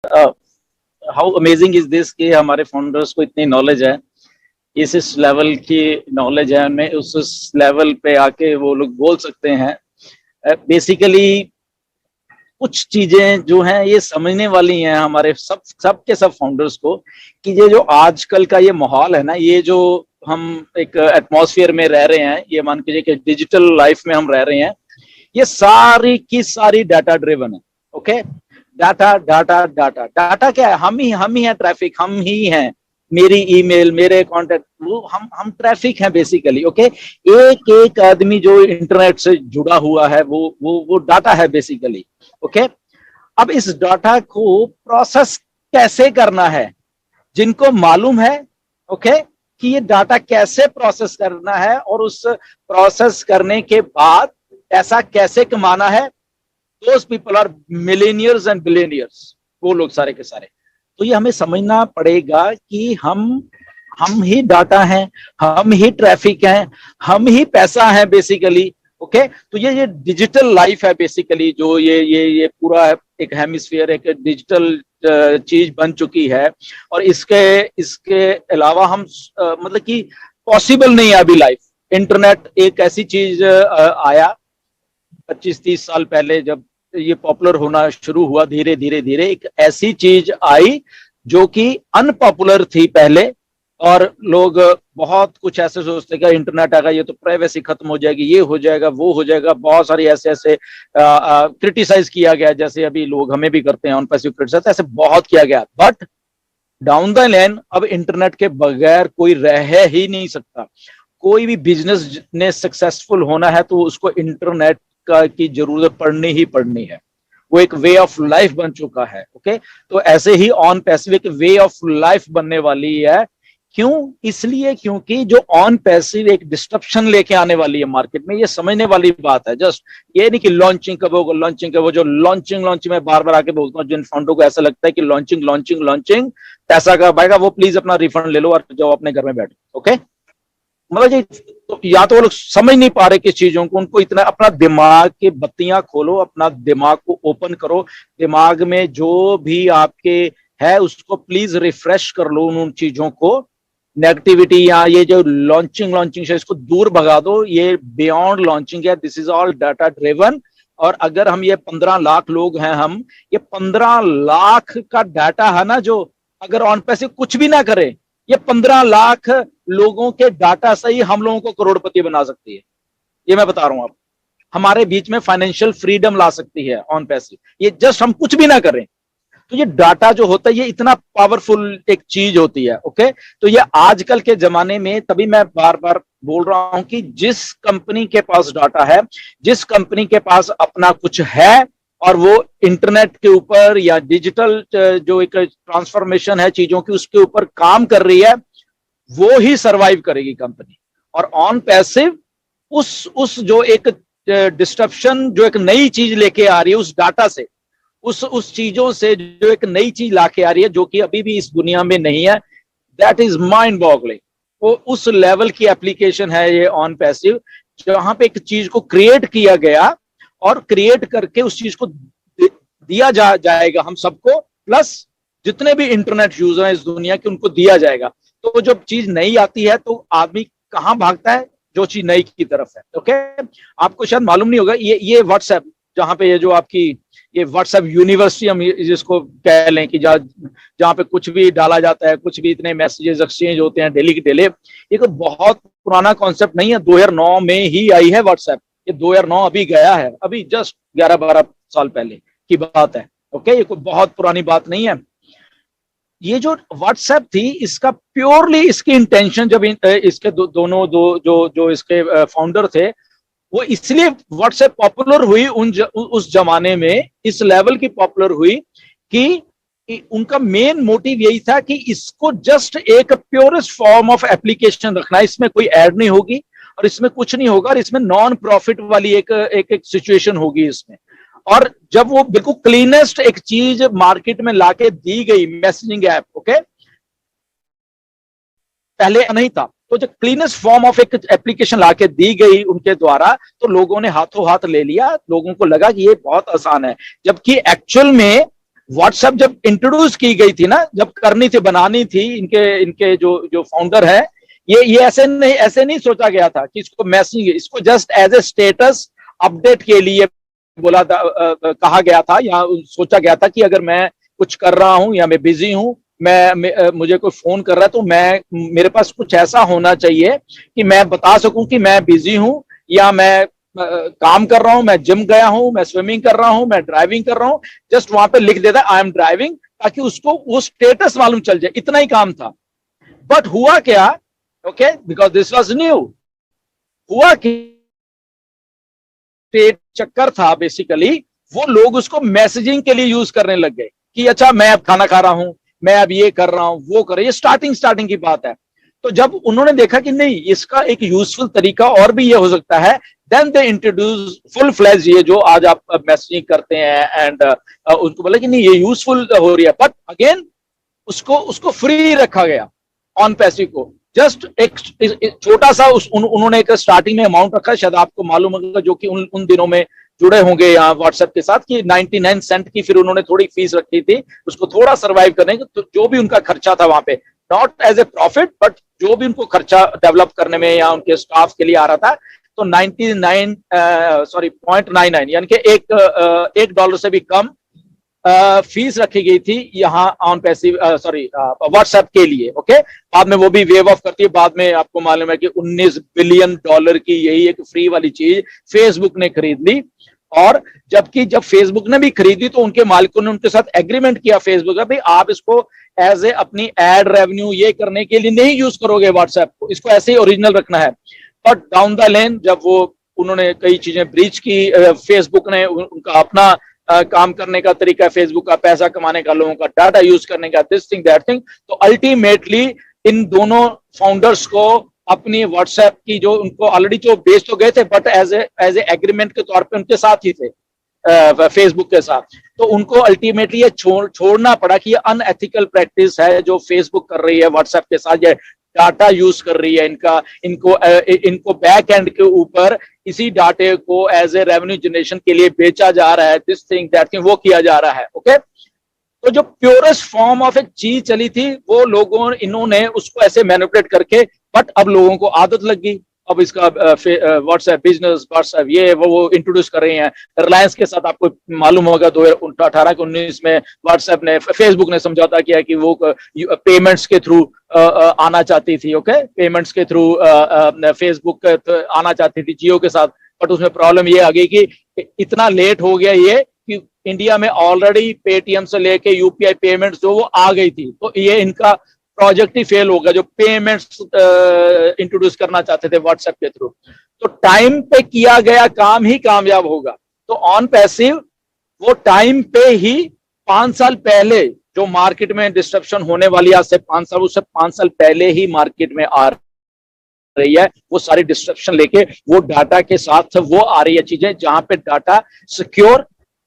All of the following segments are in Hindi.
हाउ अमेजिंग इज दिस कि हमारे फाउंडर्स को इतनी नॉलेज है, इस लेवल की नॉलेज है उनमें, उस लेवल पे आके वो लोग बोल सकते हैं। बेसिकली कुछ चीजें जो हैं ये समझने वाली हैं हमारे सब के सब फाउंडर्स को, कि ये जो आजकल का ये माहौल है ना, ये जो हम एक एटमॉस्फेयर में रह रहे हैं, ये मान लीजिए कि डिजिटल लाइफ में हम रह रहे हैं, ये सारी की सारी डाटा ड्रिवन है। Okay, data data data data क्या है? हम ही है ट्रैफिक, हम ही हैं। मेरी ईमेल, मेरे कांटेक्ट, वो हम ट्रैफिक हैं बेसिकली। ओके, एक एक आदमी जो इंटरनेट से जुड़ा हुआ है वो डाटा है बेसिकली। ओके, अब इस डाटा को प्रोसेस कैसे करना है, जिनको मालूम है ओके कि ये डाटा कैसे प्रोसेस करना है और उस प्रोसेस करने के बाद पैसा कैसे कमाना है, those people are millionaires and billionaires, वो लोग सारे के सारे। तो ये हमें समझना पड़ेगा कि हम ही डाटा हैं, हम ही ट्रैफिक हैं, हम ही पैसा है बेसिकली। ओके, तो ये डिजिटल लाइफ है बेसिकली, जो ये पूरा एक हेमिस्फीयर एक डिजिटल चीज बन चुकी है। और इसके अलावा हम मतलब कि पॉसिबल नहीं है अभी लाइफ। इंटरनेट एक ऐसी चीज आया 25-30 साल पहले, जब ये पॉपुलर होना शुरू हुआ, धीरे धीरे धीरे एक ऐसी चीज आई जो कि अनपॉपुलर थी पहले, और लोग बहुत कुछ ऐसे सोचते कि इंटरनेट आएगा ये तो प्राइवेसी खत्म हो जाएगी, ये हो जाएगा, वो हो जाएगा, बहुत सारी ऐसे ऐसे क्रिटिसाइज किया गया, जैसे अभी लोग हमें भी करते हैं ऑन पैसिव क्रिटिसाइज, ऐसे बहुत किया गया। बट डाउन द लाइन अब इंटरनेट के बगैर कोई रह ही नहीं सकता। कोई भी बिजनेस ने सक्सेसफुल होना है तो उसको इंटरनेट की जरूरत पड़नी ही पड़नी है। वो एक वे ऑफ लाइफ बन चुका है। ओके, तो ऐसे ही ऑन पैसिव एक वे ऑफ लाइफ बनने वाली है। क्यों? इसलिए क्योंकि जो ऑन पैसिव एक डिस्ट्रप्शन लेके आने वाली है मार्केट में, ये समझने वाली बात है। जस्ट ये नहीं कि लॉन्चिंग कब होगा, लॉन्चिंग कब, वो जो लॉन्चिंग मैं बार बार आके बोलता हूँ, जिन फंडों को ऐसा लगता है कि लॉन्चिंग पैसा कब आएगा, वो प्लीज अपना रिफंड ले लो और जाओ अपने घर में बैठो। ओके, मतलब ये तो या तो वो लोग समझ नहीं पा रहे किस चीजों को, उनको इतना अपना दिमाग की बत्तियां खोलो, अपना दिमाग को ओपन करो, दिमाग में जो भी आपके है उसको प्लीज रिफ्रेश कर लो, उन चीजों को, नेगेटिविटी या ये जो लॉन्चिंग से इसको दूर भगा दो। ये बियॉन्ड लॉन्चिंग है, this is all data driven. और अगर हम ये 15 लाख लोग हैं, हम ये 15 लाख का डाटा है ना, जो अगर ऑन पैसिव कुछ भी ना करे, ये 15 लाख लोगों के डाटा से ही हम लोगों को करोड़पति बना सकती है। ये मैं बता रहा हूं आप, हमारे बीच में फाइनेंशियल फ्रीडम ला सकती है ऑन पैसिव, ये जस्ट हम कुछ भी ना करें। तो ये डाटा जो होता है ये इतना पावरफुल एक चीज होती है। ओके, तो ये आजकल के जमाने में, तभी मैं बार बार बोल रहा हूं कि जिस कंपनी के पास डाटा है, जिस कंपनी के पास अपना कुछ है, और वो इंटरनेट के ऊपर या डिजिटल जो एक ट्रांसफॉर्मेशन है चीजों की, उसके ऊपर काम कर रही है, वो ही सरवाइव करेगी कंपनी। और ऑन पैसिव उस जो एक डिस्ट्रप्शन, जो एक नई चीज लेके आ रही है उस डाटा से, उस चीजों से जो एक नई चीज लाके आ रही है, जो कि अभी भी इस दुनिया में नहीं है, दैट इज माइंड बॉगलिंग। वो उस लेवल की एप्लीकेशन है ये ऑन पैसिव, जहां पे एक चीज को क्रिएट किया गया और क्रिएट करके उस चीज को दिया जाएगा हम सबको, प्लस जितने भी इंटरनेट यूजर हैं इस दुनिया के, उनको दिया जाएगा। तो जब चीज नई आती है तो आदमी कहां भागता है? जो चीज नई की तरफ है। ओके, आपको शायद मालूम नहीं होगा, ये व्हाट्सएप, जहां पे ये जो आपकी ये व्हाट्सएप यूनिवर्सिटी हम जिसको कह लें, कि जहां पे कुछ भी डाला जाता है, कुछ भी इतने मैसेजेस एक्सचेंज होते हैं डेली के डेली, ये तो बहुत पुराना कॉन्सेप्ट नहीं है, 2009 में ही आई है व्हाट्सएप। ये 2009 अभी गया है, अभी जस्ट 11-12 साल पहले की बात है। ओके, ये कोई बहुत पुरानी बात नहीं है। ये जो व्हाट्सएप थी, इसका प्योरली इसकी इंटेंशन, जब इसके दोनों जो इसके फाउंडर थे, वो इसलिए व्हाट्सएप पॉपुलर हुई उस जमाने में, इस लेवल की पॉपुलर हुई कि उनका मेन मोटिव यही था कि इसको जस्ट एक प्योरेस्ट फॉर्म ऑफ एप्लीकेशन रखना है, इसमें कोई ऐड नहीं होगी और इसमें कुछ नहीं होगा, और इसमें नॉन प्रॉफिट वाली एक सिचुएशन होगी इसमें। और जब वो बिल्कुल क्लीनेस्ट एक चीज मार्केट में लाके दी गई, मैसेजिंग ऐप, ओके, पहले नहीं था, तो जब क्लीनेस्ट फॉर्म ऑफ एक एप्लीकेशन लाके दी गई उनके द्वारा, तो लोगों ने हाथों हाथ ले लिया, लोगों को लगा कि ये बहुत आसान है। जबकि एक्चुअल में व्हाट्सएप जब इंट्रोड्यूस की गई थी ना, जब करनी थी, बनानी थी, इनके इनके जो जो फाउंडर है, ये ऐसे नहीं सोचा गया था कि इसको मैसेजिंग, इसको just as a status update के लिए बोला था, कहा गया था, या सोचा गया था कि अगर मैं कुछ कर रहा हूं या मैं बिजी हूं, मुझे कोई फोन कर रहा है, तो मेरे पास कुछ ऐसा होना चाहिए कि मैं बता सकूं कि मैं बिजी हूं, या मैं काम कर रहा हूं, मैं जिम गया हूं, मैं स्विमिंग कर रहा हूं, मैं ड्राइविंग कर रहा हूं, जस्ट वहां पे लिख देता आई एम ड्राइविंग, ताकि उसको वो स्टेटस मालूम चल जाए, इतना ही काम था। बट हुआ क्या, okay, because this was new, हुआ कि चक्कर था बेसिकली, वो लोग उसको मैसेजिंग के लिए यूज करने लग गए कि अच्छा मैं अब खाना खा रहा हूं, मैं अब ये कर रहा हूं, वो कर रहा हूं, ये स्टार्टिंग की बात है। तो जब उन्होंने देखा कि नहीं, इसका एक यूजफुल तरीका और भी ये हो सकता है, then they introduce full fledge, ये जो आज आप मैसेजिंग करते हैं, एंड उनको बोला कि नहीं ये यूजफुल हो रही है, बट अगेन उसको उसको फ्री रखा गया, ऑन पैसिव को। जस्ट एक छोटा सा उन्होंने एक स्टार्टिंग में अमाउंट रखा, शायद आपको मालूम होगा, जो कि उन दिनों में जुड़े होंगे यहाँ व्हाट्सएप के साथ, कि 99 सेंट की फिर उन्होंने थोड़ी फीस रखी थी उसको थोड़ा सर्वाइव करने की, तो जो भी उनका खर्चा था वहां पे, not as a profit, but जो भी उनको खर्चा डेवलप करने में या उनके स्टाफ के लिए आ रहा था, तो 99 सॉरी 0.99 यानी कि एक डॉलर से भी कम फीस रखी गई थी यहाँ ऑन पैसिव, सॉरी व्हाट्सएप के लिए। ओके, बाद में वो भी वेव ऑफ करती है, बाद में आपको मालूम है कि 19 बिलियन डॉलर की यही एक फ्री वाली चीज फेसबुक ने खरीद ली। और जब फेसबुक ने भी खरीदी, तो उनके मालिकों ने उनके साथ एग्रीमेंट किया, फेसबुक का, भाई आप इसको एज ए अपनी एड रेवेन्यू ये करने के लिए नहीं यूज करोगे व्हाट्सएप को, इसको ऐसे ही ओरिजिनल रखना है। बट डाउन द लेन जब वो उन्होंने कई चीजें ब्रीच की, फेसबुक ने उनका अपना काम करने का तरीका, फेसबुक का पैसा कमाने का, लोगों का डाटा यूज करने का, दिस थिंग दैट थिंग, तो अल्टीमेटली इन दोनों फाउंडर्स को अपनी व्हाट्सएप की, जो उनको ऑलरेडी जो बेच तो गए थे, बट एज ए एग्रीमेंट के तौर पे उनके साथ ही थे फेसबुक के साथ, तो उनको अल्टीमेटली ये छोड़ना पड़ा कि ये अनएथिकल प्रैक्टिस है जो फेसबुक कर रही है व्हाट्सएप के साथ, ये डाटा यूज कर रही है इनका, इनको बैक एंड के ऊपर इसी डाटे को एज ए रेवेन्यू जनरेशन के लिए बेचा जा रहा है, दिस थिंग दैट थिंग वो किया जा रहा है। ओके, तो जो प्योरेस्ट फॉर्म ऑफ एक चीज चली थी, वो इन्होंने उसको ऐसे मैनिपुलेट करके, बट अब लोगों को आदत लग गई, अब इसका व्हाट्सएप बिजनेस, व्हाट्सएप ये वो इंट्रोड्यूस कर रहे हैं। रिलायंस के साथ आपको मालूम होगा 2018 के 19 में व्हाट्सएप ने, फेसबुक ने समझौता किया कि वो पेमेंट्स के थ्रू आना चाहती थी। ओके, पेमेंट्स के थ्रू फेसबुक आना चाहती थी जियो के साथ, बट उसमें प्रॉब्लम ये आ गई कि इतना लेट हो गया ये कि इंडिया में ऑलरेडी पेटीएम से लेके यूपीआई पेमेंट्स जो वो आ गई थी, तो ये इनका प्रोजेक्ट ही फेल होगा, जो पेमेंट्स इंट्रोड्यूस करना चाहते थे व्हाट्सएप के थ्रू। तो टाइम पे किया गया काम ही कामयाब होगा। तो ऑन पैसिव वो टाइम पे ही 5 साल पहले जो मार्केट में डिस्ट्रप्शन होने वाली, आज से 5 साल, उससे 5 साल पहले ही मार्केट में आ रही है, वो सारी डिस्ट्रप्शन लेके, वो डाटा के साथ वो आ रही है चीजें, जहां पे डाटा सिक्योर,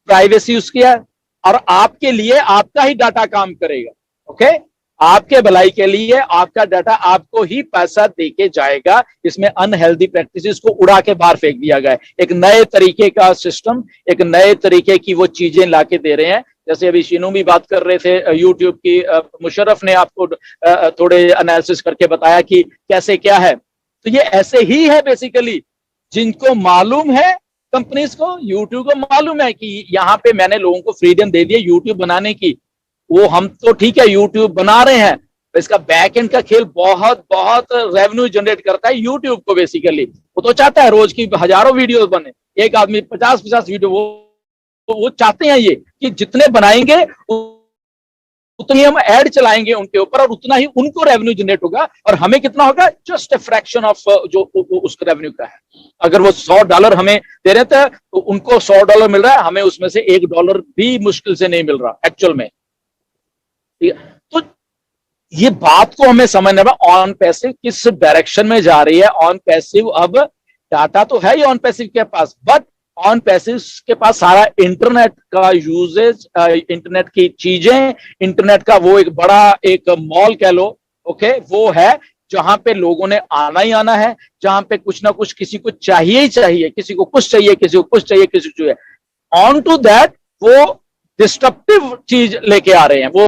प्राइवेसी उसकी है, और आपके लिए आपका ही डाटा काम करेगा। ओके, आपके भलाई के लिए आपका डाटा आपको ही पैसा देके जाएगा। इसमें अनहेल्दी प्रैक्टिसेस को उड़ा के बाहर फेंक दिया गया है, एक नए तरीके का सिस्टम, एक नए तरीके की वो चीजें लाके दे रहे हैं। जैसे अभी शीनू भी बात कर रहे थे यूट्यूब की, मुशर्रफ ने आपको थोड़े एनालिसिस करके बताया कि कैसे क्या है। तो ये ऐसे ही है बेसिकली, जिनको मालूम है, कंपनीज को, यूट्यूब को मालूम है कि यहाँ पे मैंने लोगों को फ्रीडम दे दी यूट्यूब बनाने की, वो हम तो ठीक है यूट्यूब बना रहे हैं, इसका बैक एंड का खेल बहुत बहुत रेवेन्यू जनरेट करता है यूट्यूब को। बेसिकली वो तो चाहता है रोज की हजारों वीडियो बने, एक आदमी 50-50 वीडियो, वो चाहते हैं ये कि जितने बनाएंगे उतनी हम ऐड चलाएंगे उनके ऊपर, और उतना ही उनको रेवेन्यू जनरेट होगा, और हमें कितना होगा, जस्ट ए फ्रैक्शन ऑफ जो उसका रेवेन्यू का है। अगर वो $100 हमें दे रहे थे, तो उनको $100 मिल रहा है, हमें उसमें से $1 भी मुश्किल से नहीं मिल रहा एक्चुअल में। तो ये बात को हमें समझना है, ऑन पैसिव किस डायरेक्शन में जा रही है। ऑन पैसिव अब डाटा तो है ही ऑन पैसिव के पास, बट ऑन पैसिव के पास सारा इंटरनेट का यूजेज, इंटरनेट की चीजें, इंटरनेट का वो एक बड़ा एक मॉल कह लो, ओके, वो है जहां पे लोगों ने आना ही आना है, जहां पे कुछ ना कुछ किसी को चाहिए ही चाहिए, किसी को कुछ चाहिए, किसी को कुछ चाहिए, किसी को चाहिए। ऑन टू दैट वो डिस्ट्रप्टिव चीज लेके आ रहे हैं, वो